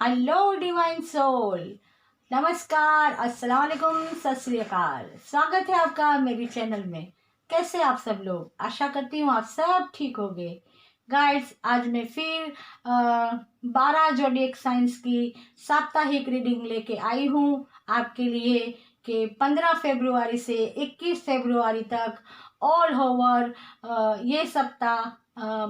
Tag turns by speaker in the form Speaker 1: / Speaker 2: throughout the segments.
Speaker 1: Hello divine soul, नमस्कार, अस्सलाम वालेकुम, सत श्री अकाल। स्वागत है आपका मेरी चैनल में। कैसे आप सब लोग? आशा करती हूँ आप सब ठीक होंगे। गाइड्स, आज मैं फिर 12 जोडिएक साइंस की साप्ताहिक रीडिंग लेके आई हूँ आपके लिए कि 15 फरवरी से 21 फरवरी तक ऑल ओवर ये सप्ताह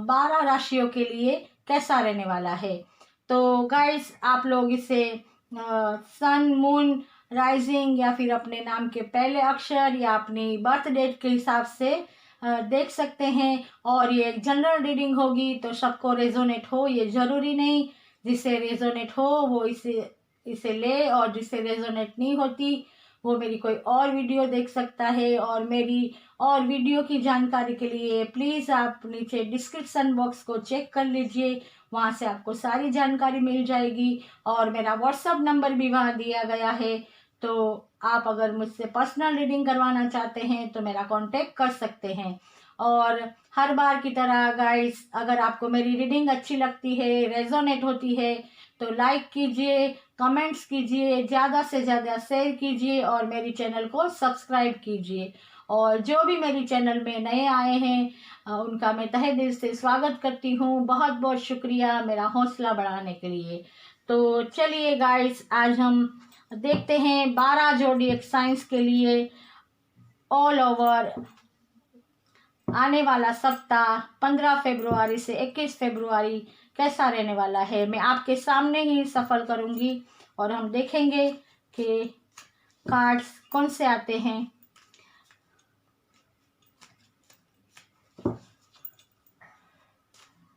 Speaker 1: 12 राशियों के लिए कैसा रहने वाला है। तो गाइस, आप लोग इसे सन, मून, राइजिंग या फिर अपने नाम के पहले अक्षर या अपनी बर्थ डेट के हिसाब से देख सकते हैं। और ये एक जनरल रीडिंग होगी, तो सबको रेजोनेट हो ये ज़रूरी नहीं। जिसे रेजोनेट हो वो इसे ले, और जिसे रेजोनेट नहीं होती वो मेरी कोई और वीडियो देख सकता है। और मेरी और वीडियो की जानकारी के लिए प्लीज़ आप नीचे डिस्क्रिप्शन बॉक्स को चेक कर लीजिए, वहाँ से आपको सारी जानकारी मिल जाएगी। और मेरा व्हाट्सअप नंबर भी वहाँ दिया गया है, तो आप अगर मुझसे पर्सनल रीडिंग करवाना चाहते हैं तो मेरा कांटेक्ट कर सकते हैं। और हर बार की तरह गाइस, अगर आपको मेरी रीडिंग अच्छी लगती है, रेजोनेट होती है, तो लाइक कीजिए, कमेंट्स कीजिए, ज़्यादा से ज़्यादा शेयर कीजिए और मेरी चैनल को सब्सक्राइब कीजिए। और जो भी मेरी चैनल में नए आए हैं उनका मैं तहे दिल से स्वागत करती हूँ। बहुत बहुत शुक्रिया मेरा हौसला बढ़ाने के लिए। तो चलिए गाइस, आज हम देखते हैं 12 जोडिएक साइंस के लिए ऑल ओवर आने वाला सप्ताह 15 फरवरी से 21 फरवरी कैसा रहने वाला है। मैं आपके सामने ही सफल करूंगी और हम देखेंगे कि कार्ड्स कौन से आते हैं।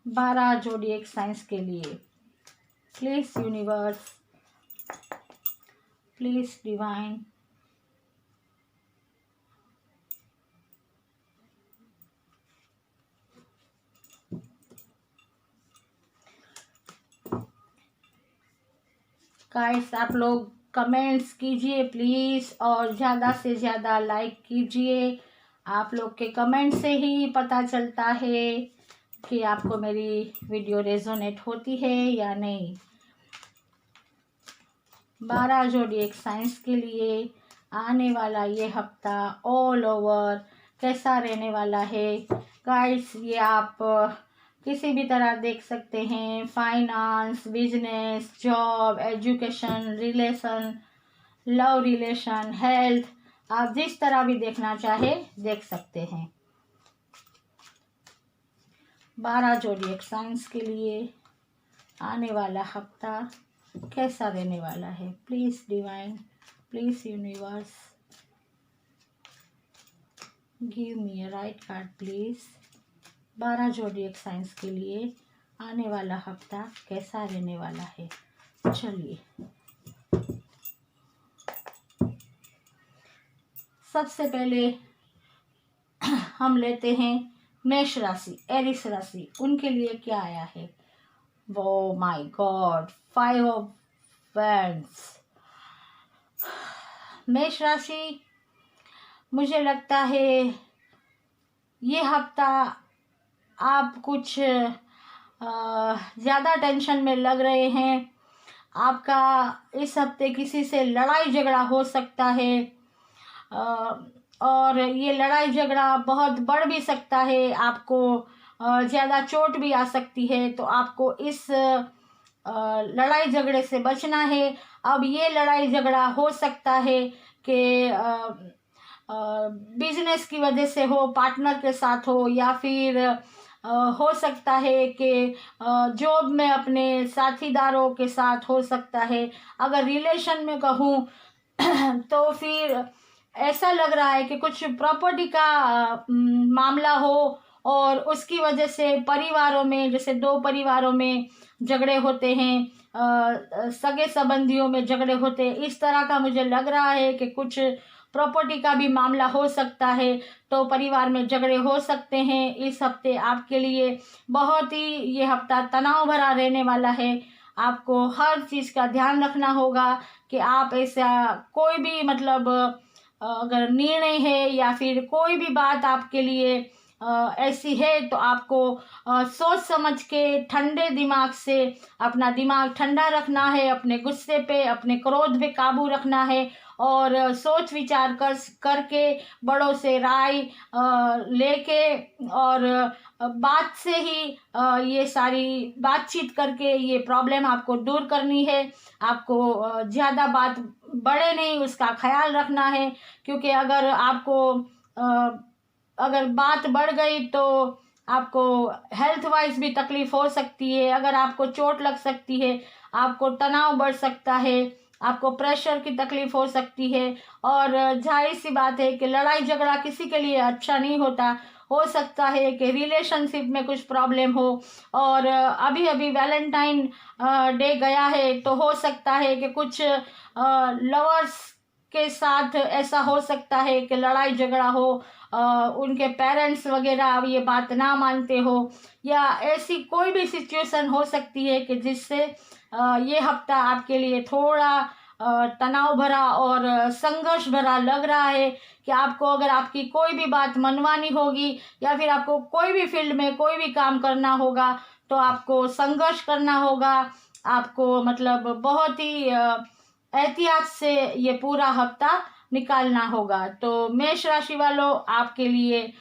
Speaker 1: बारह जोडिएक साइंस के लिए please universe, please divine, guys आप लोग कमेंट्स कीजिए प्लीज़, और ज़्यादा से ज़्यादा लाइक कीजिए। आप लोग के कमेंट से ही पता चलता है कि आपको मेरी वीडियो रेजोनेट होती है या नहीं। 12 जोडिएक साइंस के लिए आने वाला ये हफ्ता ऑल ओवर कैसा रहने वाला है। गाइस, ये आप किसी भी तरह देख सकते हैं, finance, business, job, education, relation, love relation, health, आप जिस तरह भी देखना चाहे देख सकते हैं। 12 जोडिएक साइंस के लिए आने वाला हफ्ता कैसा रहने वाला है। Please divine, please universe, give me a right card please. 12 zodiac science के लिए आने वाला हफ्ता कैसा रहने वाला है। चलिए, सबसे पहले हम लेते हैं मेष राशि, एरिस राशि, उनके लिए क्या आया है। वो माय गॉड, 5 ऑफ वैंड्स। मेष राशि, मुझे लगता है ये हफ्ता आप कुछ ज़्यादा टेंशन में लग रहे हैं। आपका इस हफ्ते किसी से लड़ाई झगड़ा हो सकता है, और ये लड़ाई झगड़ा बहुत बढ़ भी सकता है। आपको ज़्यादा चोट भी आ सकती है, तो आपको इस लड़ाई झगड़े से बचना है। अब ये लड़ाई झगड़ा हो सकता है कि बिजनेस की वजह से हो, पार्टनर के साथ हो, या फिर हो सकता है कि जॉब में अपने साथीदारों के साथ हो सकता है। अगर रिलेशन में कहूँ तो फिर ऐसा लग रहा है कि कुछ प्रॉपर्टी का मामला हो, और उसकी वजह से परिवारों में, जैसे 2 परिवारों में झगड़े होते हैं, सगे संबंधियों में झगड़े होते हैं, इस तरह का मुझे लग रहा है कि कुछ प्रॉपर्टी का भी मामला हो सकता है। तो परिवार में झगड़े हो सकते हैं। इस हफ्ते आपके लिए बहुत ही ये हफ्ता तनाव भरा रहने वाला है। आपको हर चीज़ का ध्यान रखना होगा कि आप ऐसा कोई भी मतलब अगर निर्णय है या फिर कोई भी बात आपके लिए ऐसी है तो आपको सोच समझ के ठंडे दिमाग से अपना दिमाग ठंडा रखना है, अपने गुस्से पे अपने क्रोध पे काबू रखना है और सोच विचार करके बड़ों से राय लेके और बात से ही ये सारी बातचीत करके ये प्रॉब्लम आपको दूर करनी है। आपको ज़्यादा बात बढ़े नहीं उसका ख्याल रखना है, क्योंकि अगर आपको अगर बात बढ़ गई तो आपको हेल्थ वाइज भी तकलीफ हो सकती है, अगर आपको चोट लग सकती है, आपको तनाव बढ़ सकता है, आपको प्रेशर की तकलीफ हो सकती है। और जाहिर सी बात है कि लड़ाई झगड़ा किसी के लिए अच्छा नहीं होता। हो सकता है कि रिलेशनशिप में कुछ प्रॉब्लम हो, और अभी अभी वैलेंटाइन डे गया है तो हो सकता है कि कुछ लवर्स के साथ ऐसा हो सकता है कि लड़ाई झगड़ा हो, उनके पेरेंट्स वगैरह ये बात ना मानते हो, या ऐसी कोई भी सिचुएशन हो सकती है कि जिससे ये हफ्ता आपके लिए थोड़ा तनाव भरा और संघर्ष भरा लग रहा है। कि आपको अगर आपकी कोई भी बात मनवानी होगी या फिर आपको कोई भी फील्ड में कोई भी काम करना होगा तो आपको संघर्ष करना होगा। आपको मतलब बहुत ही एहतियात से ये पूरा हफ्ता निकालना होगा। तो मेष राशि वालों, आपके लिए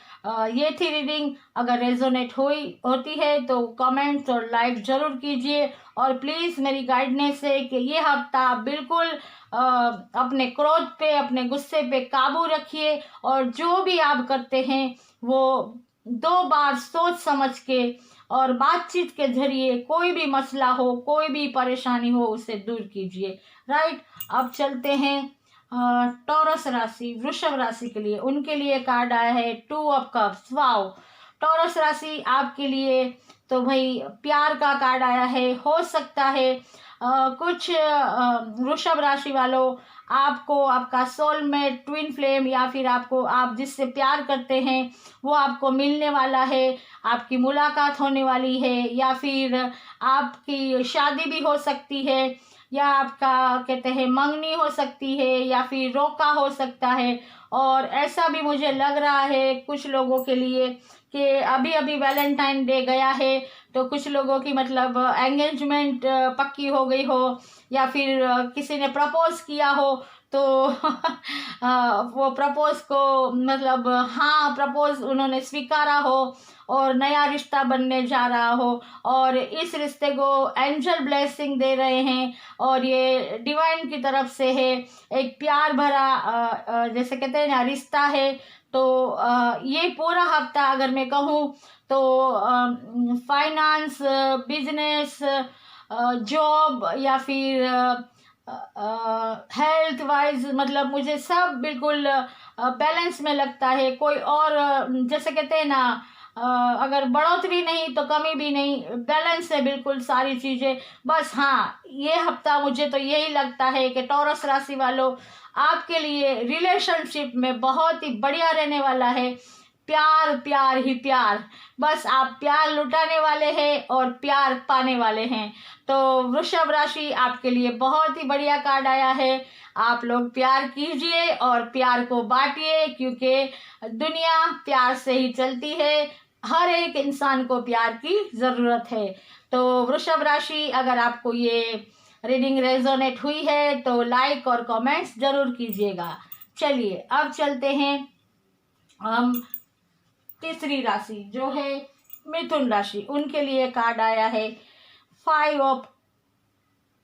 Speaker 1: ये थी रीडिंग। अगर रेजोनेट होती है तो कमेंट्स और लाइक ज़रूर कीजिए, और प्लीज़ मेरी गाइडनेस है कि ये हफ्ता आप बिल्कुल अपने क्रोध पे अपने गुस्से पे काबू रखिए, और जो भी आप करते हैं वो 2 बार सोच समझ के और बातचीत के जरिए कोई भी मसला हो कोई भी परेशानी हो उसे दूर कीजिए। राइट, अब चलते हैं टॉरस राशि वृषभ राशि के लिए। उनके लिए कार्ड आया है 2 ऑफ कप्स। वाओ, टॉरस राशि आपके लिए तो भाई प्यार का कार्ड आया है। हो सकता है कुछ वृषभ राशि वालों, आपको आपका सोलमेट, ट्विन फ्लेम, या फिर आपको आप जिससे प्यार करते हैं वो आपको मिलने वाला है, आपकी मुलाकात होने वाली है, या फिर आपकी शादी भी हो सकती है, या आपका कहते हैं मंगनी हो सकती है, या फिर रोका हो सकता है। और ऐसा भी मुझे लग रहा है कुछ लोगों के लिए कि अभी अभी वैलेंटाइन डे गया है तो कुछ लोगों की मतलब एंगेजमेंट पक्की हो गई हो, या फिर किसी ने प्रपोज किया हो तो वो प्रपोज को मतलब हाँ प्रपोज उन्होंने स्वीकारा हो और नया रिश्ता बनने जा रहा हो, और इस रिश्ते को एंजल ब्लेसिंग दे रहे हैं और ये डिवाइन की तरफ से है। एक प्यार भरा जैसे कहते हैं ना रिश्ता है। तो ये पूरा हफ्ता अगर मैं कहूँ तो फाइनेंस, बिजनेस, जॉब, या फिर हेल्थ वाइज मतलब मुझे सब बिल्कुल बैलेंस में लगता है। कोई और जैसे कहते हैं ना अगर बढ़ोतरी नहीं तो कमी भी नहीं, बैलेंस है बिल्कुल सारी चीज़ें। बस हाँ, ये हफ्ता मुझे तो यही लगता है कि टॉरस राशि वालों आपके लिए रिलेशनशिप में बहुत ही बढ़िया रहने वाला है। प्यार प्यार ही प्यार, बस आप प्यार लुटाने वाले हैं और प्यार पाने वाले हैं। तो वृषभ राशि आपके लिए बहुत ही बढ़िया कार्ड आया है। आप लोग प्यार कीजिए और प्यार को बांटिए, क्योंकि दुनिया प्यार से ही चलती है। हर एक इंसान को प्यार की ज़रूरत है। तो वृषभ राशि, अगर आपको ये रीडिंग रेजोनेट हुई है तो लाइक और कमेंट्स ज़रूर कीजिएगा। चलिए अब चलते हैं हम तीसरी राशि जो है मिथुन राशि। उनके लिए कार्ड आया है 5 ऑफ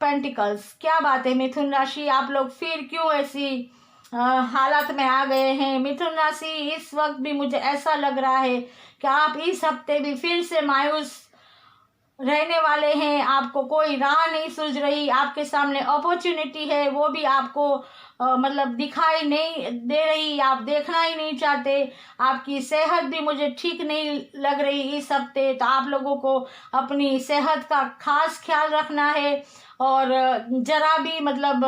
Speaker 1: पेंटिकल्स। क्या बात है मिथुन राशि, आप लोग फिर क्यों ऐसी हालात में आ गए हैं। मिथुन राशि, इस वक्त भी मुझे ऐसा लग रहा है कि आप इस हफ्ते भी फिर से मायूस रहने वाले हैं। आपको कोई राह नहीं सूझ रही, आपके सामने अपॉर्चुनिटी है वो भी आपको मतलब दिखाई नहीं दे रही, आप देखना ही नहीं चाहते। आपकी सेहत भी मुझे ठीक नहीं लग रही इस हफ्ते, तो आप लोगों को अपनी सेहत का खास ख्याल रखना है और जरा भी मतलब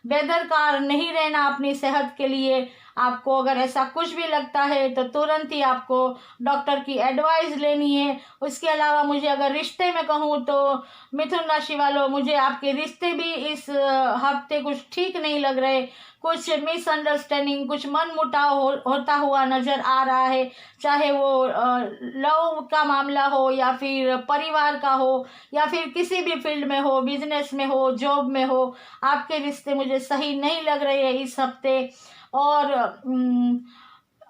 Speaker 1: बेदरकार नहीं रहना अपनी सेहत के लिए। आपको अगर ऐसा कुछ भी लगता है तो तुरंत ही आपको डॉक्टर की एडवाइस लेनी है। उसके अलावा मुझे अगर रिश्ते में कहूँ तो मिथुन राशि वालों, मुझे आपके रिश्ते भी इस हफ्ते कुछ ठीक नहीं लग रहे। कुछ मिसअंडरस्टैंडिंग, कुछ मनमुटाव होता हुआ नज़र आ रहा है, चाहे वो लव का मामला हो या फिर परिवार का हो या फिर किसी भी फील्ड में हो, बिजनेस में हो, जॉब में हो, आपके रिश्ते मुझे सही नहीं लग रहे हैं इस हफ्ते। और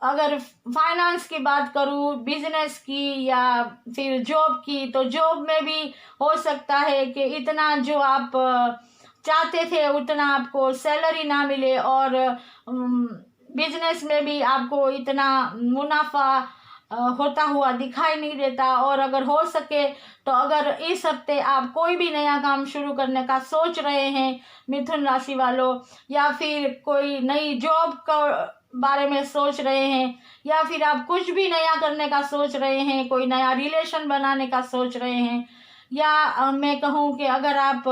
Speaker 1: अगर फाइनेंस की बात करूँ, बिजनेस की या फिर जॉब की, तो जॉब में भी हो सकता है कि इतना जो आप चाहते थे उतना आपको सैलरी ना मिले, और बिजनेस में भी आपको इतना मुनाफा होता हुआ दिखाई नहीं देता। और अगर हो सके तो अगर इस हफ्ते आप कोई भी नया काम शुरू करने का सोच रहे हैं मिथुन राशि वालों, या फिर कोई नई जॉब का बारे में सोच रहे हैं, या फिर आप कुछ भी नया करने का सोच रहे हैं, कोई नया रिलेशन बनाने का सोच रहे हैं, या मैं कहूँ कि अगर आप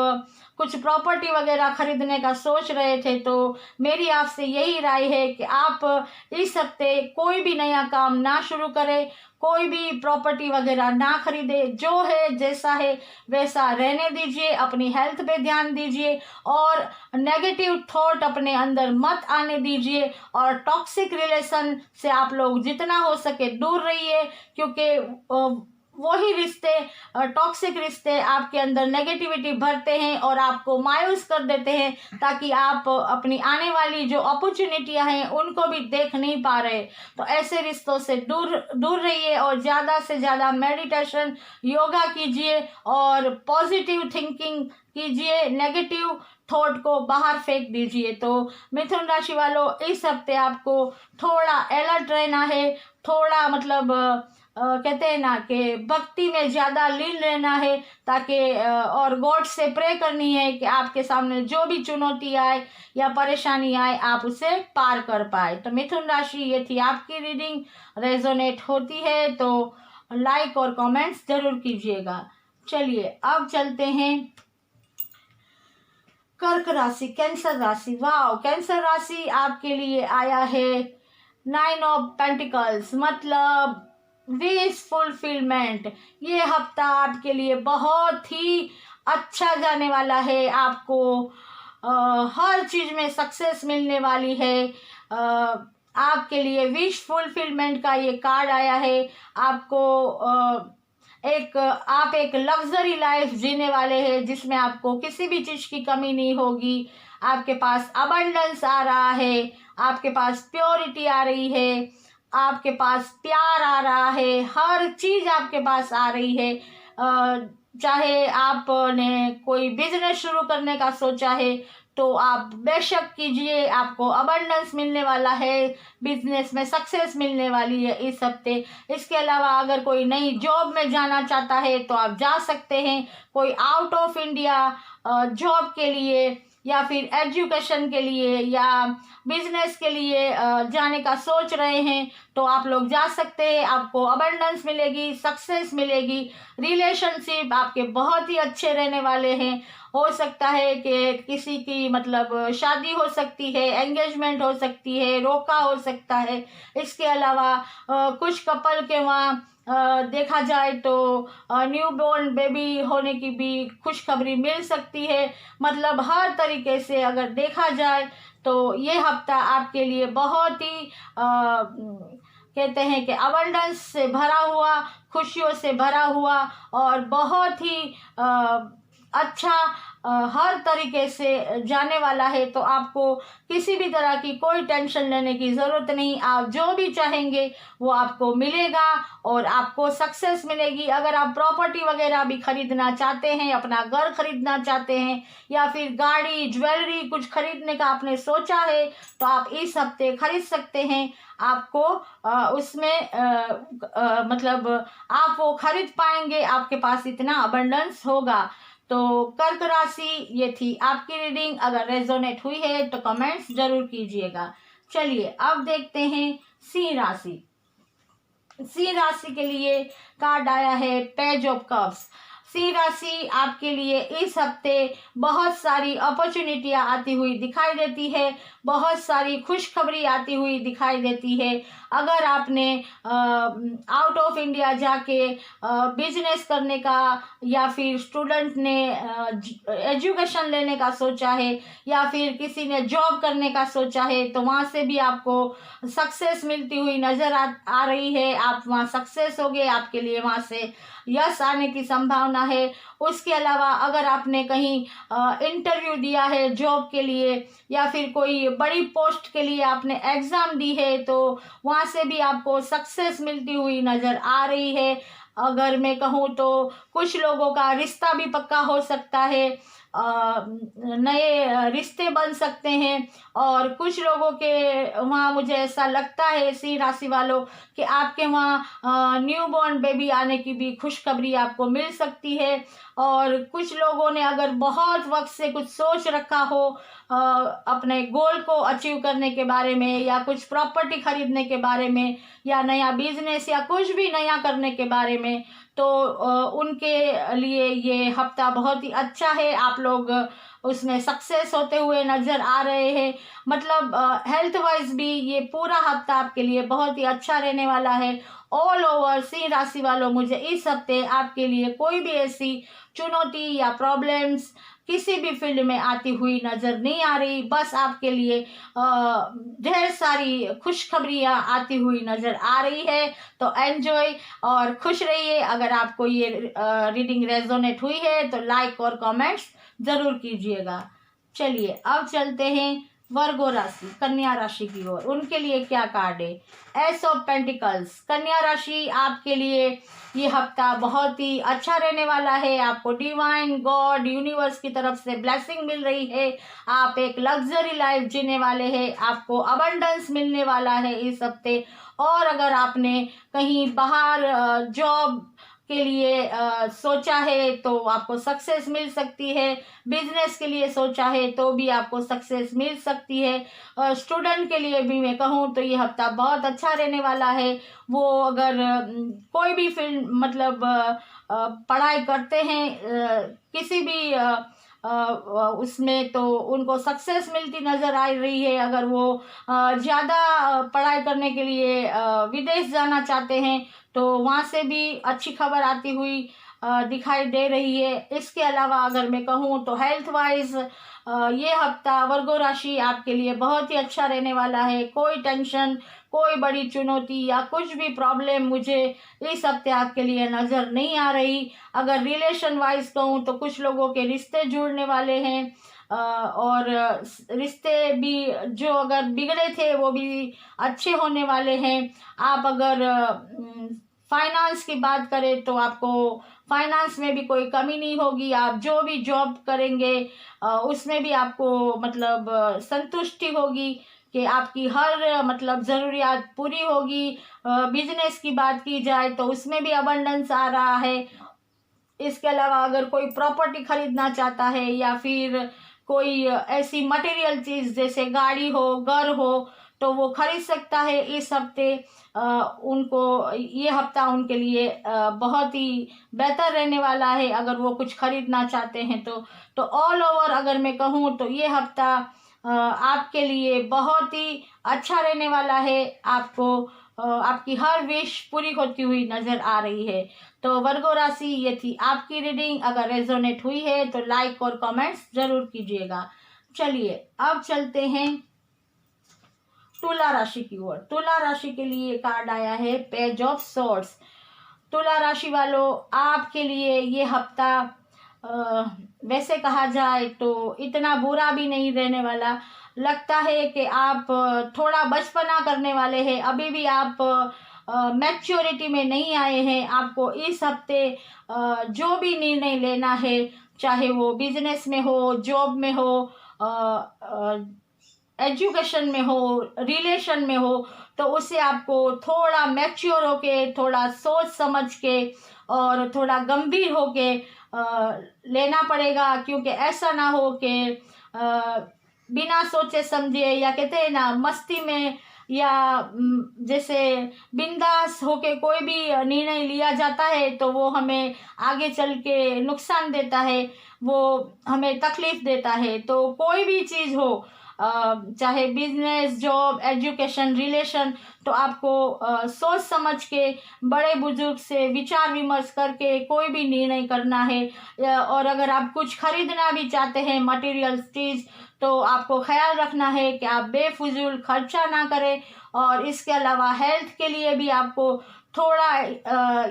Speaker 1: कुछ प्रॉपर्टी वगैरह खरीदने का सोच रहे थे, तो मेरी आपसे यही राय है कि आप इस हफ्ते कोई भी नया काम ना शुरू करें, कोई भी प्रॉपर्टी वगैरह ना खरीदे। जो है जैसा है वैसा रहने दीजिए, अपनी हेल्थ पे ध्यान दीजिए और नेगेटिव थॉट अपने अंदर मत आने दीजिए, और टॉक्सिक रिलेशन से आप लोग जितना हो सके दूर रहिए, क्योंकि वही रिश्ते, टॉक्सिक रिश्ते आपके अंदर नेगेटिविटी भरते हैं और आपको मायूस कर देते हैं, ताकि आप अपनी आने वाली जो अपॉर्चुनिटियां हैं उनको भी देख नहीं पा रहे। तो ऐसे रिश्तों से दूर रहिए और ज़्यादा से ज़्यादा मेडिटेशन, योगा कीजिए और पॉजिटिव थिंकिंग कीजिए, नेगेटिव थॉट को बाहर फेंक दीजिए। तो मिथुन राशि वालों, इस हफ्ते आपको थोड़ा अलर्ट रहना है, थोड़ा मतलब कहते हैं ना कि भक्ति में ज़्यादा लीन रहना है, ताकि और गॉड से प्रे करनी है कि आपके सामने जो भी चुनौती आए या परेशानी आए आप उसे पार कर पाए। तो मिथुन राशि, ये थी आपकी रीडिंग। रेजोनेट होती है तो लाइक और कमेंट्स जरूर कीजिएगा। चलिए अब चलते हैं कर्क राशि, कैंसर राशि। वाह, कैंसर राशि आपके लिए आया है 9 ऑफ पेंटिकल्स, मतलब विश फुलफिलमेंट। ये हफ्ता आपके लिए बहुत ही अच्छा जाने वाला है। आपको हर चीज में सक्सेस मिलने वाली है। आपके लिए विश फुलफिलमेंट का ये कार्ड आया है। आपको आप एक लग्जरी लाइफ जीने वाले हैं, जिसमें आपको किसी भी चीज की कमी नहीं होगी। आपके पास अबंडेंस आ रहा है, आपके पास प्योरिटी आ रही है, आपके पास प्यार आ रहा है, हर चीज आपके पास आ रही है। चाहे आपने कोई बिजनेस शुरू करने का सोचा है तो आप बेशक कीजिए, आपको अबंडेंस मिलने वाला है, बिजनेस में सक्सेस मिलने वाली है इस हफ्ते। इसके अलावा अगर कोई नई जॉब में जाना चाहता है तो आप जा सकते हैं। कोई आउट ऑफ इंडिया जॉब के लिए या फिर एजुकेशन के लिए या बिजनेस के लिए जाने का सोच रहे हैं तो आप लोग जा सकते हैं। आपको अबंडेंस मिलेगी, सक्सेस मिलेगी, रिलेशनशिप आपके बहुत ही अच्छे रहने वाले हैं। हो सकता है कि किसी की मतलब शादी हो सकती है, एंगेजमेंट हो सकती है, रोका हो सकता है। इसके अलावा कुछ कपल के वहाँ देखा जाए तो न्यू बॉर्न बेबी होने की भी खुशखबरी मिल सकती है। मतलब हर तरीके से अगर देखा जाए तो ये हफ्ता आपके लिए बहुत ही कहते हैं कि अबंडेंस से भरा हुआ, खुशियों से भरा हुआ और बहुत ही अच्छा हर तरीके से जाने वाला है। तो आपको किसी भी तरह की कोई टेंशन लेने की ज़रूरत नहीं। आप जो भी चाहेंगे वो आपको मिलेगा और आपको सक्सेस मिलेगी। अगर आप प्रॉपर्टी वगैरह भी खरीदना चाहते हैं, अपना घर खरीदना चाहते हैं या फिर गाड़ी, ज्वेलरी कुछ खरीदने का आपने सोचा है तो आप इस हफ्ते खरीद सकते हैं। आपको उसमें मतलब आप वो खरीद पाएंगे, आपके पास इतना अबंडेंस होगा। तो कर्क राशि, ये थी आपकी रीडिंग। अगर रेजोनेट हुई है तो कमेंट्स जरूर कीजिएगा। चलिए अब देखते हैं सिंह राशि। सिंह राशि के लिए कार्ड आया है पेज ऑफ कप्स। सिंह राशि आपके लिए इस हफ्ते बहुत सारी अपॉर्चुनिटियां आती हुई दिखाई देती है, बहुत सारी खुशखबरी आती हुई दिखाई देती है। अगर आपने आउट ऑफ इंडिया जाके बिजनेस करने का या फिर स्टूडेंट ने एजुकेशन लेने का सोचा है या फिर किसी ने जॉब करने का सोचा है, तो वहाँ से भी आपको सक्सेस मिलती हुई नज़र आ रही है। आप वहाँ सक्सेस होगे, आपके लिए वहाँ से यस आने की संभावना है। उसके अलावा अगर आपने कहीं इंटरव्यू दिया है जॉब के लिए या फिर कोई बड़ी पोस्ट के लिए आपने एग्ज़ाम दी है, तो वहाँ से भी आपको सक्सेस मिलती हुई नज़र आ रही है। अगर मैं कहूँ तो कुछ लोगों का रिश्ता भी पक्का हो सकता है, नए रिश्ते बन सकते हैं। और कुछ लोगों के वहाँ मुझे ऐसा लगता है सिंह राशि वालों कि आपके वहाँ न्यू बॉर्न बेबी आने की भी खुशखबरी आपको मिल सकती है। और कुछ लोगों ने अगर बहुत वक्त से कुछ सोच रखा हो अपने गोल को अचीव करने के बारे में या कुछ प्रॉपर्टी खरीदने के बारे में या नया बिजनेस या कुछ भी नया करने के बारे में, तो उनके लिए ये हफ्ता बहुत ही अच्छा है। आप लोग उसमें सक्सेस होते हुए नज़र आ रहे हैं। मतलब हेल्थ वाइज भी ये पूरा हफ्ता आपके लिए बहुत ही अच्छा रहने वाला है। ऑल ओवर सिंह राशि वालों, मुझे इस हफ्ते आपके लिए कोई भी ऐसी चुनौती या प्रॉब्लम्स किसी भी फील्ड में आती हुई नज़र नहीं आ रही। बस आपके लिए ढेर सारी खुशखबरियाँ आती हुई नज़र आ रही है। तो एंजॉय और खुश रहिए। अगर आपको ये रीडिंग रेजोनेट हुई है तो लाइक और कमेंट्स ज़रूर कीजिएगा। चलिए अब चलते हैं वर्गो राशि, कन्या राशि की ओर। उनके लिए क्या कार्ड है? S of pentacles. कन्या राशि आपके लिए ये हफ्ता बहुत ही अच्छा रहने वाला है। आपको डिवाइन गॉड यूनिवर्स की तरफ से ब्लेसिंग मिल रही है। आप एक लग्जरी लाइफ जीने वाले हैं। आपको अबंडेंस मिलने वाला है इस हफ्ते। और अगर आपने कहीं बाहर जॉब के लिए सोचा है तो आपको सक्सेस मिल सकती है। बिजनेस के लिए सोचा है तो भी आपको सक्सेस मिल सकती है। स्टूडेंट के लिए भी मैं कहूँ तो ये हफ्ता बहुत अच्छा रहने वाला है। वो अगर कोई भी फील्ड मतलब पढ़ाई करते हैं किसी भी उसमें, तो उनको सक्सेस मिलती नज़र आ रही है। अगर वो ज़्यादा पढ़ाई करने के लिए विदेश जाना चाहते हैं तो वहाँ से भी अच्छी खबर आती हुई दिखाई दे रही है। इसके अलावा अगर मैं कहूँ तो हेल्थ वाइज ये हफ्ता वर्गो राशि आपके लिए बहुत ही अच्छा रहने वाला है। कोई टेंशन, कोई बड़ी चुनौती या कुछ भी प्रॉब्लम मुझे इस हफ्ते आपके लिए नज़र नहीं आ रही। अगर रिलेशन वाइज कहूँ तो कुछ लोगों के रिश्ते जुड़ने वाले हैं और रिश्ते भी जो अगर बिगड़े थे वो भी अच्छे होने वाले हैं। आप अगर फाइनेंस की बात करें तो आपको फाइनेंस में भी कोई कमी नहीं होगी। आप जो भी जॉब करेंगे उसमें भी आपको मतलब संतुष्टि होगी कि आपकी हर मतलब ज़रूरियात पूरी होगी। बिजनेस की बात की जाए तो उसमें भी अबंडेंस आ रहा है। इसके अलावा अगर कोई प्रॉपर्टी खरीदना चाहता है या फिर कोई ऐसी मटेरियल चीज़ जैसे गाड़ी हो, घर हो, तो वो खरीद सकता है इस हफ्ते। उनको ये हफ्ता उनके लिए बहुत ही बेहतर रहने वाला है अगर वो कुछ खरीदना चाहते हैं तो ऑल ओवर अगर मैं कहूँ तो ये हफ्ता आपके लिए बहुत ही अच्छा रहने वाला है। आपको आपकी हर विश पूरी होती हुई नज़र आ रही है। तो वर्गो राशि ये थी आपकी रीडिंग। अगर रेजोनेट हुई है तो लाइक और कमेंट्स ज़रूर कीजिएगा। चलिए अब चलते हैं तुला राशि की ओर। तुला राशि के लिए कार्ड आया है पेज ऑफ सॉर्ड्स। तुला राशि वालों, आपके लिए ये हफ्ता वैसे कहा जाए तो इतना बुरा भी नहीं रहने वाला। लगता है कि आप थोड़ा बचपना करने वाले हैं, अभी भी आप मैच्योरिटी में नहीं आए हैं। आपको इस हफ्ते जो भी निर्णय लेना है, चाहे वो बिजनेस में हो, जॉब में हो, एजुकेशन में हो, रिलेशन में हो, तो उसे आपको थोड़ा मैच्योर होके, थोड़ा सोच समझ के और थोड़ा गंभीर होके लेना पड़ेगा। क्योंकि ऐसा ना हो कि बिना सोचे समझे या कहते हैं ना मस्ती में या जैसे बिंदास होके कोई भी निर्णय लिया जाता है तो वो हमें आगे चल के नुकसान देता है, वो हमें तकलीफ देता है। तो कोई भी चीज़ हो, चाहे बिजनेस, जॉब, एजुकेशन, रिलेशन, तो आपको सोच समझ के बड़े बुजुर्ग से विचार विमर्श करके कोई भी निर्णय करना है। और अगर आप कुछ खरीदना भी चाहते हैं मटेरियल चीज़, तो आपको ख्याल रखना है कि आप बेफिजूल खर्चा ना करें। और इसके अलावा हेल्थ के लिए भी आपको थोड़ा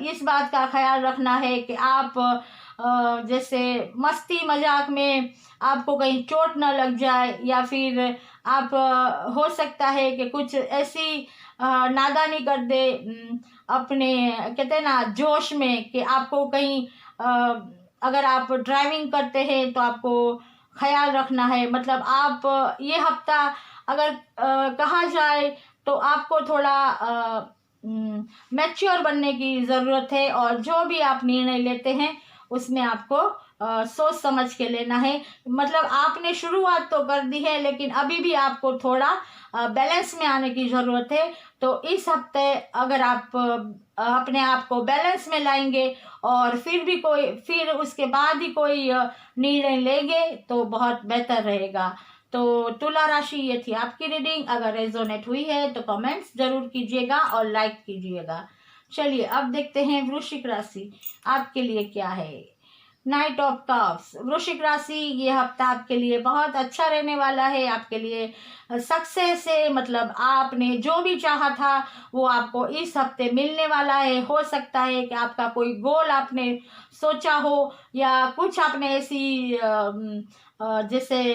Speaker 1: इस बात का ख्याल रखना है कि आप जैसे मस्ती मजाक में आपको कहीं चोट ना लग जाए, या फिर आप हो सकता है कि कुछ ऐसी नादानी कर दे अपने, कहते हैं ना, जोश में, कि आपको कहीं अगर आप ड्राइविंग करते हैं तो आपको ख्याल रखना है। मतलब आप ये हफ्ता अगर कहा जाए तो आपको थोड़ा मैच्योर बनने की ज़रूरत है, और जो भी आप निर्णय लेते हैं उसमें आपको सोच समझ के लेना है। मतलब आपने शुरुआत तो कर दी है, लेकिन अभी भी आपको थोड़ा बैलेंस में आने की ज़रूरत है। तो इस हफ्ते अगर आप अपने आप को बैलेंस में लाएंगे और फिर उसके बाद ही कोई निर्णय लेंगे तो बहुत बेहतर रहेगा। तो तुला राशि, ये थी आपकी रीडिंग। अगर रेजोनेट हुई है तो कमेंट्स जरूर कीजिएगा और लाइक कीजिएगा। चलिए अब देखते हैं वृश्चिक राशि आपके लिए क्या है। Night of cups. वृश्चिक राशि, ये हफ्ता आपके लिए बहुत अच्छा रहने वाला है। आपके लिए सक्सेस है, मतलब आपने जो भी चाहा था वो आपको इस हफ्ते मिलने वाला है। हो सकता है कि आपका कोई गोल आपने सोचा हो, या कुछ आपने ऐसी जैसे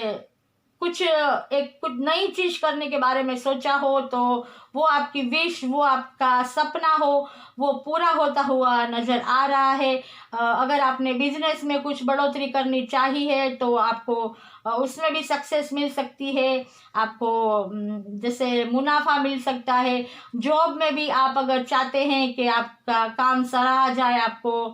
Speaker 1: कुछ नई चीज करने के बारे में सोचा हो, तो वो आपकी विश, वो आपका सपना हो, वो पूरा होता हुआ नजर आ रहा है। अगर आपने बिजनेस में कुछ बढ़ोतरी करनी चाही है तो आपको उसमें भी सक्सेस मिल सकती है। आपको जैसे मुनाफा मिल सकता है। जॉब में भी आप अगर चाहते हैं कि आपका काम सराहा जाए, आपको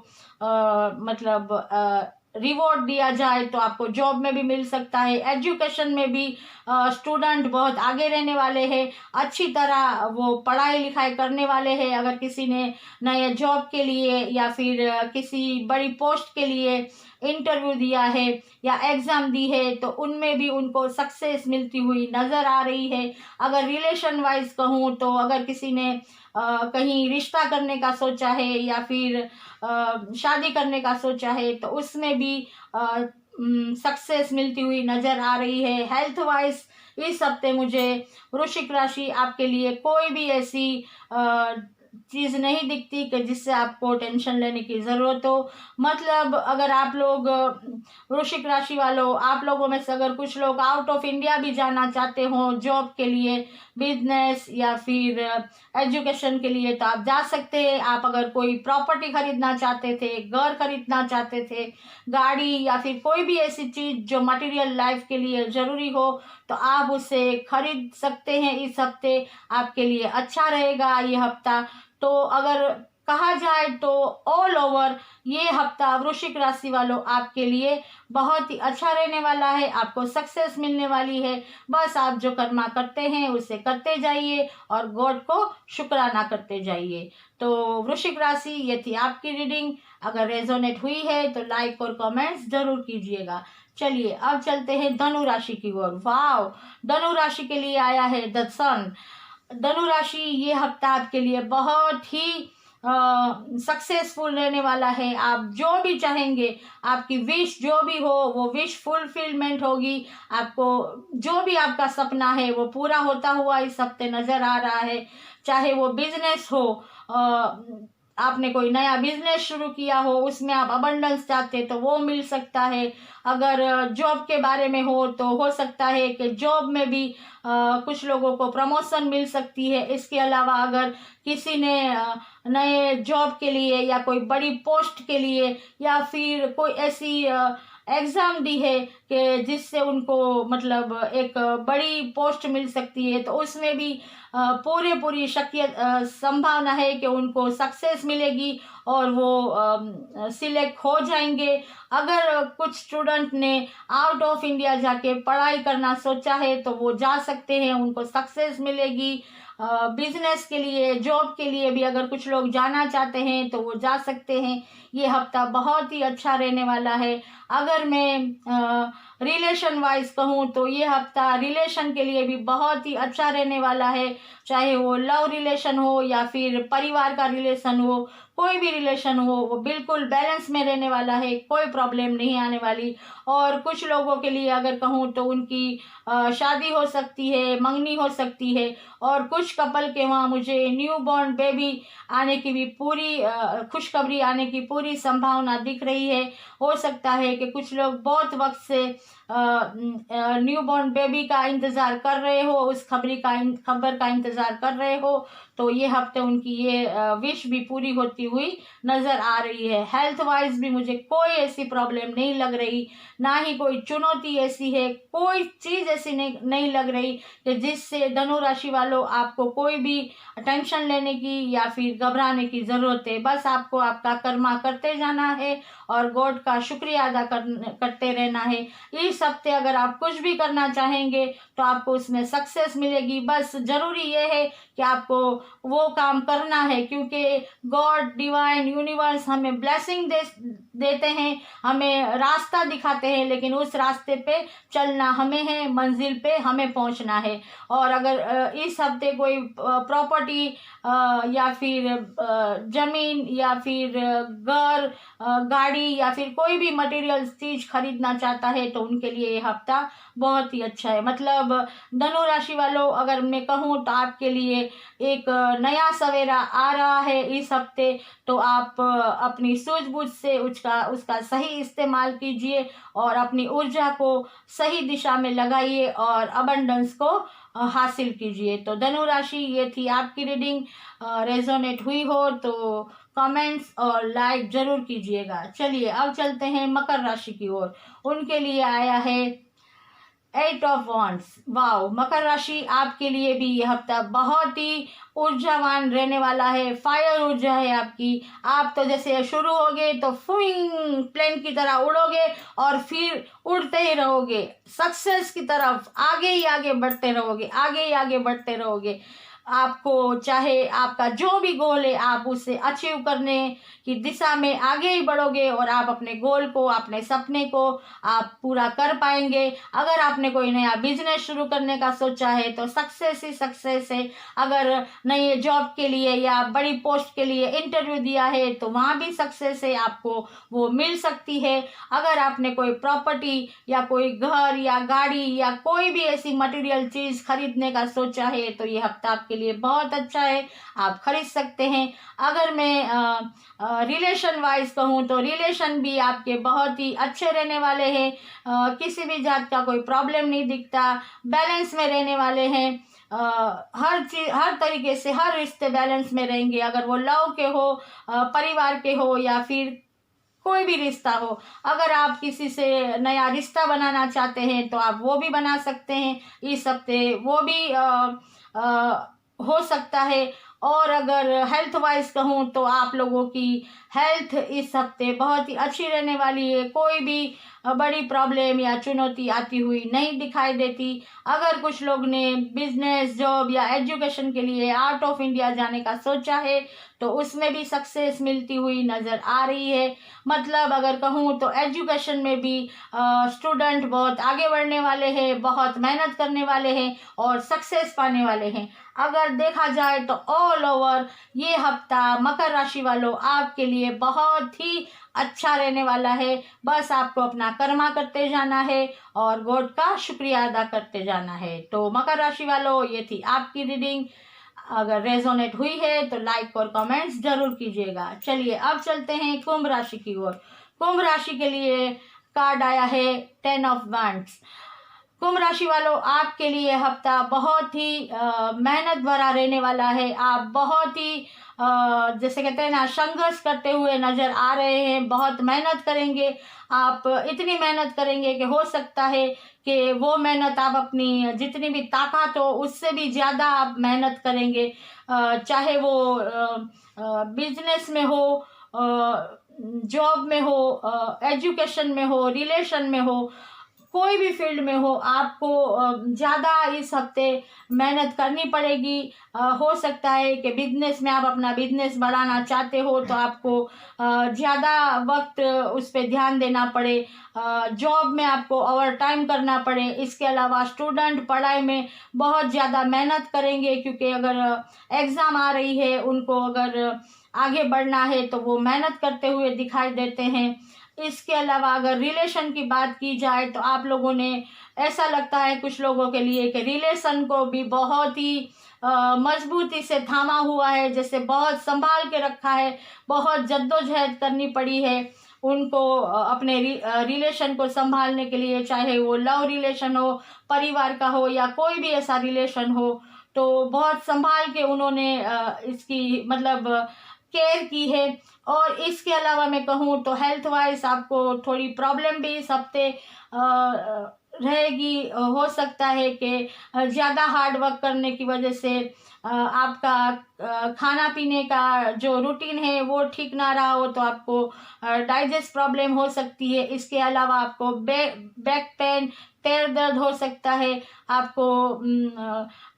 Speaker 1: मतलब रिवॉर्ड दिया जाए, तो आपको जॉब में भी मिल सकता है। एजुकेशन में भी स्टूडेंट बहुत आगे रहने वाले हैं, अच्छी तरह वो पढ़ाई लिखाई करने वाले हैं। अगर किसी ने नए जॉब के लिए या फिर किसी बड़ी पोस्ट के लिए इंटरव्यू दिया है या एग्जाम दी है, तो उनमें भी उनको सक्सेस मिलती हुई नजर आ रही है। अगर रिलेशन वाइज कहूँ तो अगर किसी ने कहीं रिश्ता करने का सोचा है या फिर शादी करने का सोचा है, तो उसमें भी सक्सेस मिलती हुई नजर आ रही है। हेल्थ वाइज इस हफ्ते मुझे वृश्चिक राशि आपके लिए कोई भी ऐसी चीज नहीं दिखती कि जिससे आपको टेंशन लेने की जरूरत हो। मतलब अगर आप लोग वृश्चिक राशि वालों, आप लोगों में से अगर कुछ लोग आउट ऑफ इंडिया भी जाना चाहते हो जॉब के लिए, बिजनेस या फिर एजुकेशन के लिए, तो आप जा सकते हैं। आप अगर कोई प्रॉपर्टी खरीदना चाहते थे, घर खरीदना चाहते थे, गाड़ी या फिर कोई भी ऐसी चीज जो मटेरियल लाइफ के लिए जरूरी हो, तो आप उसे खरीद सकते हैं। इस हफ्ते आपके लिए अच्छा रहेगा ये हफ्ता। तो अगर कहा जाए तो ऑल ओवर ये हफ्ता वृश्चिक राशि वालों आपके लिए बहुत ही अच्छा रहने वाला है। आपको सक्सेस मिलने वाली है। बस आप जो कर्मा करते हैं उसे करते जाइए और गॉड को शुक्राना करते जाइए। तो वृश्चिक राशि, ये थी आपकी रीडिंग। अगर रेजोनेट हुई है तो लाइक और कमेंट्स जरूर कीजिएगा। चलिए अब चलते हैं धनु राशि की ओर। वाव, धनु राशि के लिए आया है द सन। धनु राशि, ये हफ्ता आपके लिए बहुत ही सक्सेसफुल रहने वाला है। आप जो भी चाहेंगे, आपकी विश जो भी हो, वो विश फुलफिलमेंट होगी। आपको जो भी आपका सपना है वो पूरा होता हुआ इस हफ्ते नजर आ रहा है। चाहे वो बिजनेस हो, आपने कोई नया बिजनेस शुरू किया हो, उसमें आप अबंडेंस चाहते तो वो मिल सकता है। अगर जॉब के बारे में हो तो हो सकता है कि जॉब में भी कुछ लोगों को प्रमोशन मिल सकती है। इसके अलावा अगर किसी ने नए जॉब के लिए या कोई बड़ी पोस्ट के लिए या फिर कोई ऐसी एग्जाम दी है कि जिससे उनको मतलब एक बड़ी पोस्ट मिल सकती है, तो उसमें भी पूरी संभावना है कि उनको सक्सेस मिलेगी और वो सिलेक्ट हो जाएंगे। अगर कुछ स्टूडेंट ने आउट ऑफ इंडिया जाके पढ़ाई करना सोचा है तो वो जा सकते हैं, उनको सक्सेस मिलेगी। बिजनेस के लिए, जॉब के लिए भी अगर कुछ लोग जाना चाहते हैं तो वो जा सकते हैं। ये हफ्ता बहुत ही अच्छा रहने वाला है। अगर मैं रिलेशन वाइज कहूँ तो ये हफ्ता रिलेशन के लिए भी बहुत ही अच्छा रहने वाला है। चाहे वो लव रिलेशन हो या फिर परिवार का रिलेशन हो, कोई भी रिलेशन हो, वो बिल्कुल बैलेंस में रहने वाला है, कोई प्रॉब्लम नहीं आने वाली। और कुछ लोगों के लिए अगर कहूँ तो उनकी शादी हो सकती है, मंगनी हो सकती है। और कुछ कपल के वहाँ मुझे न्यू बॉर्न बेबी आने की भी पूरी खुशखबरी आने की पूरी संभावना दिख रही है। हो सकता है कि कुछ लोग बहुत वक्त से न्यू बॉर्न बेबी का इंतज़ार कर रहे हो, उस खबर का इंतज़ार कर रहे हो, तो ये हफ्ते उनकी ये विश भी पूरी होती हुई नज़र आ रही है। हेल्थ वाइज भी मुझे कोई ऐसी प्रॉब्लम नहीं लग रही, ना ही कोई चुनौती ऐसी है, कोई चीज़ ऐसी नहीं लग रही कि जिससे धनु राशि वालों आपको कोई भी टेंशन लेने की या फिर घबराने की ज़रूरत है। बस आपको आपका कर्मा करते जाना है और गॉड का शुक्रिया अदा करते रहना है। इस हफ्ते अगर आप कुछ भी करना चाहेंगे तो आपको उसमें सक्सेस मिलेगी। बस ज़रूरी ये है कि आपको वो काम करना है, क्योंकि गॉड, डिवाइन, यूनिवर्स हमें ब्लेसिंग देते हैं, हमें रास्ता दिखाते हैं, लेकिन उस रास्ते पे चलना हमें है, मंजिल पे हमें पहुंचना है। और अगर इस हफ्ते कोई प्रॉपर्टी या फिर जमीन या फिर घर, गाड़ी या फिर कोई भी मटेरियल चीज खरीदना चाहता है तो उनके लिए ये हफ्ता बहुत ही अच्छा है। मतलब धनु राशि वालों, अगर मैं कहूँ तो आपके लिए एक नया सवेरा आ रहा है इस हफ्ते। तो आप अपनी सूझबूझ से उसका सही इस्तेमाल कीजिए और अपनी ऊर्जा को सही दिशा में लगाइए और अबंडेंस को हासिल कीजिए। तो धनु राशि, ये थी आपकी रीडिंग। रेजोनेट हुई हो तो कमेंट्स और लाइक जरूर कीजिएगा। चलिए अब चलते हैं मकर राशि की ओर। उनके लिए आया है 8 ऑफ वॉन्ड्स। वाओ, मकर राशि आपके लिए भी ये हफ्ता बहुत ही ऊर्जावान रहने वाला है। फायर ऊर्जा है आपकी। आप तो जैसे शुरू होगे तो फ्यूइंग प्लेन की तरह उड़ोगे और फिर उड़ते ही रहोगे, सक्सेस की तरफ आगे ही आगे बढ़ते रहोगे, आगे ही आगे बढ़ते रहोगे। आपको चाहे आपका जो भी गोल है आप उसे अचीव करने की दिशा में आगे ही बढ़ोगे और आप अपने गोल को, अपने सपने को आप पूरा कर पाएंगे। अगर आपने कोई नया बिजनेस शुरू करने का सोचा है तो सक्सेस ही सक्सेस है। अगर नए जॉब के लिए या बड़ी पोस्ट के लिए इंटरव्यू दिया है तो वहाँ भी सक्सेस है, आपको वो मिल सकती है। अगर आपने कोई प्रॉपर्टी या कोई घर या गाड़ी या कोई भी ऐसी मटेरियल चीज खरीदने का सोचा है तो ये हफ्ता आपके लिए बहुत अच्छा है, आप खरीद सकते हैं। अगर मैं रिलेशन वाइज कहूँ तो रिलेशन भी आपके बहुत ही अच्छे रहने वाले हैं। किसी भी जात का कोई प्रॉब्लम नहीं दिखता, बैलेंस में रहने वाले हैं। हर चीज, हर तरीके से हर रिश्ते बैलेंस में रहेंगे। अगर वो लव के हो, परिवार के हो या फिर कोई भी रिश्ता हो। अगर आप किसी से नया रिश्ता बनाना चाहते हैं तो आप वो भी बना सकते हैं इस हफ्ते, वो भी हो सकता है। और अगर हेल्थ वाइज कहूँ तो आप लोगों की हेल्थ इस हफ्ते बहुत ही अच्छी रहने वाली है। कोई भी बड़ी प्रॉब्लम या चुनौती आती हुई नहीं दिखाई देती। अगर कुछ लोग ने बिजनेस, जॉब या एजुकेशन के लिए आउट ऑफ इंडिया जाने का सोचा है तो उसमें भी सक्सेस मिलती हुई नज़र आ रही है। मतलब अगर कहूँ तो एजुकेशन में भी स्टूडेंट बहुत आगे बढ़ने वाले हैं, बहुत मेहनत करने वाले हैं और सक्सेस पाने वाले हैं। अगर देखा जाए तो ऑल ओवर ये हफ्ता मकर राशि वालों आपके लिए बहुत ही अच्छा रहने वाला है। बस आपको अपना कर्मा करते जाना है और गॉड का शुक्रिया अदा करते जाना है। तो मकर राशि वालों, ये थी आपकी रीडिंग। अगर रेजोनेट हुई है तो लाइक और कमेंट्स जरूर कीजिएगा। चलिए अब चलते हैं कुंभ राशि की ओर। कुंभ राशि के लिए कार्ड आया है 10 ऑफ वॉन्ड्स। कुंभ राशि वालों आपके लिए हफ्ता बहुत ही मेहनत भरा रहने वाला है। आप बहुत ही जैसे कहते हैं ना, संघर्ष करते हुए नजर आ रहे हैं। बहुत मेहनत करेंगे आप, इतनी मेहनत करेंगे कि हो सकता है कि वो मेहनत आप अपनी जितनी भी ताकत हो उससे भी ज़्यादा आप मेहनत करेंगे। चाहे वो बिजनेस में हो, जॉब में हो, एजुकेशन में हो, रिलेशन में हो, कोई भी फील्ड में हो, आपको ज़्यादा इस हफ्ते मेहनत करनी पड़ेगी। हो सकता है कि बिजनेस में आप अपना बिजनेस बढ़ाना चाहते हो तो आपको ज़्यादा वक्त उस पर ध्यान देना पड़े। जॉब में आपको ओवर टाइम करना पड़े। इसके अलावा स्टूडेंट पढ़ाई में बहुत ज़्यादा मेहनत करेंगे, क्योंकि अगर एग्ज़ाम आ रही है, उनको अगर आगे बढ़ना है तो वो मेहनत करते हुए दिखाई देते हैं। इसके अलावा अगर रिलेशन की बात की जाए तो आप लोगों ने, ऐसा लगता है कुछ लोगों के लिए कि रिलेशन को भी बहुत ही मजबूती से थामा हुआ है, जैसे बहुत संभाल के रखा है, बहुत जद्दोजहद करनी पड़ी है उनको अपने रिलेशन को संभालने के लिए, चाहे वो लव रिलेशन हो, परिवार का हो, या कोई भी ऐसा रिलेशन हो। तो बहुत संभाल के उन्होंने इसकी मतलब केयर की है। और इसके अलावा मैं कहूँ तो हेल्थ वाइज आपको थोड़ी प्रॉब्लम भी इस हफ्ते रहेगी। हो सकता है कि ज़्यादा हार्ड वर्क करने की वजह से आपका खाना पीने का जो रूटीन है वो ठीक ना रहा हो, तो आपको डाइजेस्ट प्रॉब्लम हो सकती है। इसके अलावा आपको बैक पेन, पैर दर्द हो सकता है। आपको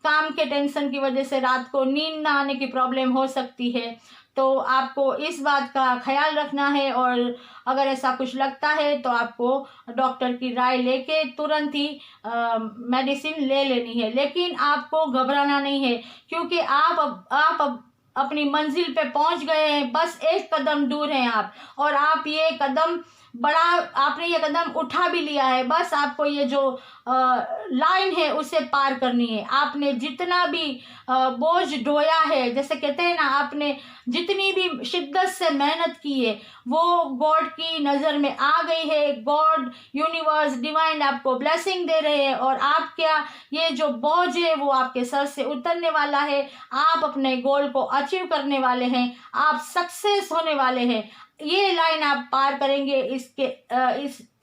Speaker 1: काम के टेंशन की वजह से रात को नींद ना आने की प्रॉब्लम हो सकती है। तो आपको इस बात का ख्याल रखना है, और अगर ऐसा कुछ लगता है तो आपको डॉक्टर की राय लेके तुरंत ही मेडिसिन ले लेनी है। लेकिन आपको घबराना नहीं है, क्योंकि आप अब अपनी मंजिल पे पहुंच गए हैं। बस एक कदम दूर हैं आप, और आप ये कदम बड़ा, आपने ये कदम उठा भी लिया है। बस आपको ये जो लाइन है उसे पार करनी है। आपने जितना भी बोझ ढोया है, जैसे कहते हैं ना, आपने जितनी भी शिद्दत से मेहनत की है वो गॉड की नज़र में आ गई है। गॉड, यूनिवर्स, डिवाइन आपको ब्लेसिंग दे रहे हैं, और आपका ये जो बोझ है वो आपके सर से उतरने वाला है। आप अपने गोल को अचीव करने वाले हैं, आप सक्सेस होने वाले हैं। ये लाइन आप पार करेंगे।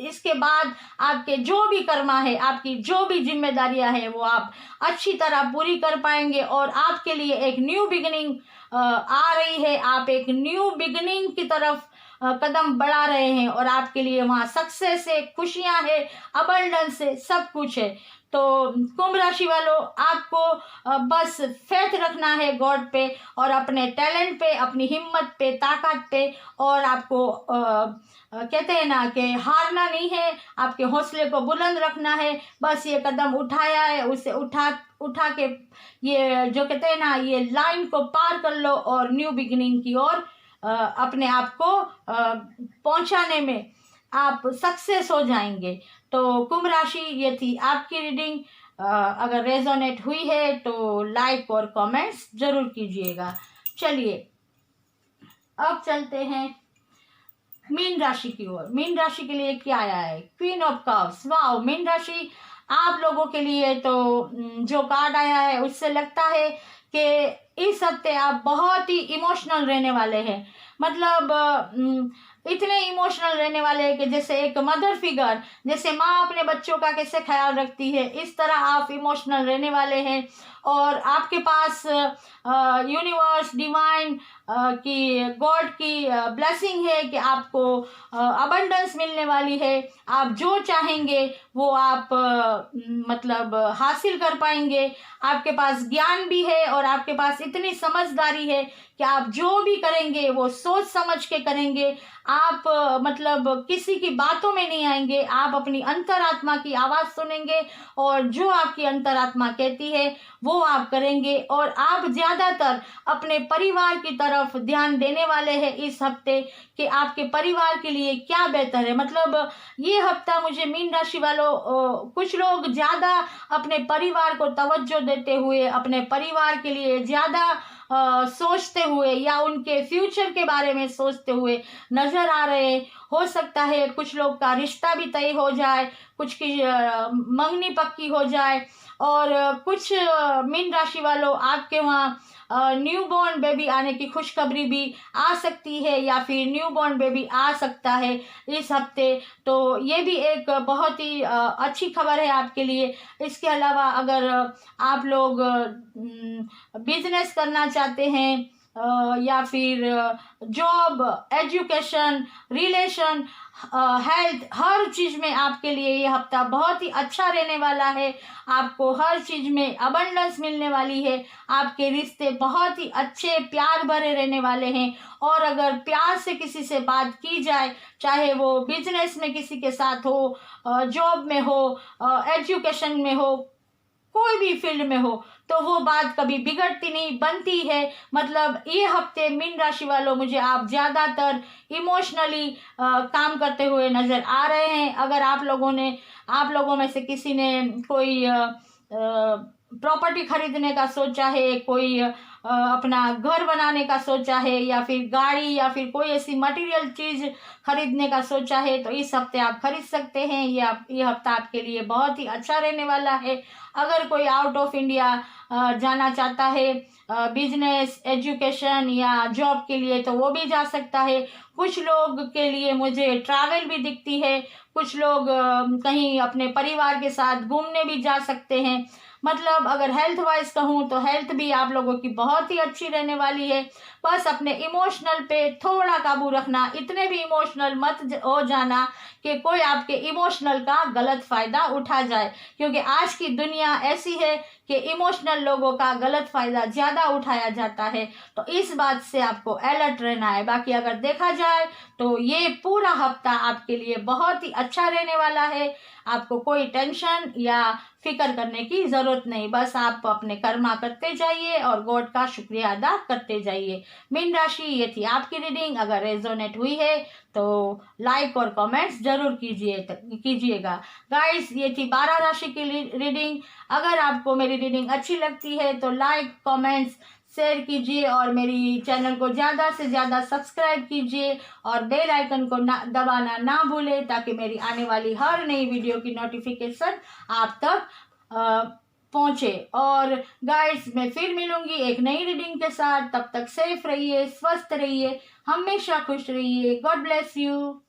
Speaker 1: इसके बाद आपके जो भी कर्मा है, आपकी जो भी जिम्मेदारियां हैं, वो आप अच्छी तरह पूरी कर पाएंगे, और आपके लिए एक न्यू बिगिनिंग आ रही है। आप एक न्यू बिगिनिंग की तरफ कदम बढ़ा रहे हैं, और आपके लिए वहाँ सक्सेस है, खुशियां है, अबंडेंस है, सब कुछ है। तो कुंभ राशि वालों, आपको बस फेथ रखना है गॉड पे, और अपने टैलेंट पे, अपनी हिम्मत पे, ताकत पे। और आपको कहते हैं ना कि हारना नहीं है, आपके हौसले को बुलंद रखना है। बस ये कदम उठाया है, उसे उठा के ये जो कहते हैं ना, ये लाइन को पार कर लो, और न्यू बिगिनिंग की ओर अपने आप को पहुंचाने में आप सक्सेस हो जाएंगे। तो कुंभ राशि, ये थी आपकी रीडिंग। अगर रेजोनेट हुई है तो लाइक और कमेंट्स जरूर कीजिएगा। चलिए अब चलते हैं मीन राशि की ओर। मीन राशि के लिए क्या आया है? Queen of cups. Wow, mean राशि आप लोगों के लिए तो जो कार्ड आया है उससे लगता है कि इस हफ्ते आप बहुत ही इमोशनल रहने वाले हैं। मतलब इतने इमोशनल रहने वाले हैं कि जैसे एक मदर फिगर, जैसे माँ अपने बच्चों का कैसे ख्याल रखती है, इस तरह आप इमोशनल रहने वाले हैं। और आपके पास यूनिवर्स, डिवाइन की, गॉड की ब्लेसिंग है कि आपको अबंडेंस मिलने वाली है। आप जो चाहेंगे वो आप मतलब हासिल कर पाएंगे। आपके पास ज्ञान भी है, और आपके पास इतनी समझदारी है कि आप जो भी करेंगे वो सोच समझ के करेंगे। आप मतलब किसी की बातों में नहीं आएंगे। आप अपनी अंतरात्मा की आवाज़ सुनेंगे, और जो आपकी अंतरात्मा कहती है वो आप करेंगे। और आप ज़्यादातर अपने परिवार की तरफ ध्यान देने वाले हैं इस हफ्ते, कि आपके परिवार के लिए क्या बेहतर है। मतलब ये हफ्ता मुझे मीन राशि वालों, कुछ लोग ज़्यादा अपने परिवार को तवज्जो देते हुए, अपने परिवार के लिए ज़्यादा सोचते हुए, या उनके फ्यूचर के बारे में सोचते हुए नजर आ रहे। हो सकता है कुछ लोग का रिश्ता भी तय हो जाए, कुछ की मंगनी पक्की हो जाए, और कुछ मीन राशि वालों, आपके वहाँ न्यू बॉर्न बेबी आने की खुशखबरी भी आ सकती है, या फिर न्यू बॉर्न बेबी आ सकता है इस हफ्ते। तो ये भी एक बहुत ही अच्छी खबर है आपके लिए। इसके अलावा अगर आप लोग बिजनेस करना चाहते हैं, या फिर जॉब, एजुकेशन, रिलेशन, हेल्थ, हर चीज़ में आपके लिए ये हफ्ता बहुत ही अच्छा रहने वाला है। आपको हर चीज़ में अबंडेंस मिलने वाली है। आपके रिश्ते बहुत ही अच्छे प्यार भरे रहने वाले हैं। और अगर प्यार से किसी से बात की जाए, चाहे वो बिजनेस में किसी के साथ हो, जॉब में हो, एजुकेशन में हो, कोई भी फील्ड में हो, तो वो बात कभी बिगड़ती नहीं, बनती है। मतलब ये हफ्ते मीन राशि वालों, मुझे आप ज़्यादातर इमोशनली काम करते हुए नज़र आ रहे हैं। अगर आप लोगों में से किसी ने कोई प्रॉपर्टी खरीदने का सोचा है, कोई अपना घर बनाने का सोचा है, या फिर गाड़ी, या फिर कोई ऐसी मटेरियल चीज़ खरीदने का सोचा है, तो इस हफ्ते आप खरीद सकते हैं। ये हफ्ता आपके लिए बहुत ही अच्छा रहने वाला है। अगर कोई आउट ऑफ इंडिया जाना चाहता है बिजनेस, एजुकेशन या जॉब के लिए, तो वो भी जा सकता है। कुछ लोग के लिए मुझे ट्रैवल भी दिखती है। कुछ लोग कहीं अपने परिवार के साथ घूमने भी जा सकते हैं। मतलब अगर हेल्थ वाइज कहूँ तो हेल्थ भी आप लोगों की बहुत ही अच्छी रहने वाली है। बस अपने इमोशनल पे थोड़ा काबू रखना, इतने भी इमोशनल मत हो जाना कि कोई आपके इमोशनल का गलत फायदा उठा जाए, क्योंकि आज की दुनिया ऐसी है कि इमोशनल लोगों का गलत फायदा ज़्यादा उठाया जाता है। तो इस बात से आपको अलर्ट रहना है। बाकी अगर देखा जाए तो ये पूरा हफ्ता आपके लिए बहुत ही अच्छा रहने वाला है। आपको कोई टेंशन या फिक्र करने की ज़रूरत नहीं। बस आप अपने कर्मा करते जाइए और गॉड का शुक्रिया अदा करते जाइए। मीन राशि, ये थी आपकी रीडिंग। अगर रेजोनेट हुई है तो लाइक और कमेंट्स जरूर कीजिएगा। गाइस, ये थी 12 राशि की रीडिंग। अगर आपको मेरी रीडिंग अच्छी लगती है तो लाइक, कमेंट्स, शेयर कीजिए और मेरी चैनल को ज़्यादा से ज़्यादा सब्सक्राइब कीजिए और बेल आइकन को दबाना ना भूलें, ताकि मेरी आने वाली हर नई वीडियो की नोटिफिकेशन आप तक पहुँचे। और गाइस, मैं फिर मिलूंगी एक नई रीडिंग के साथ। तब तक सेफ रहिए, स्वस्थ रहिए, हमेशा खुश रहिए। God bless you.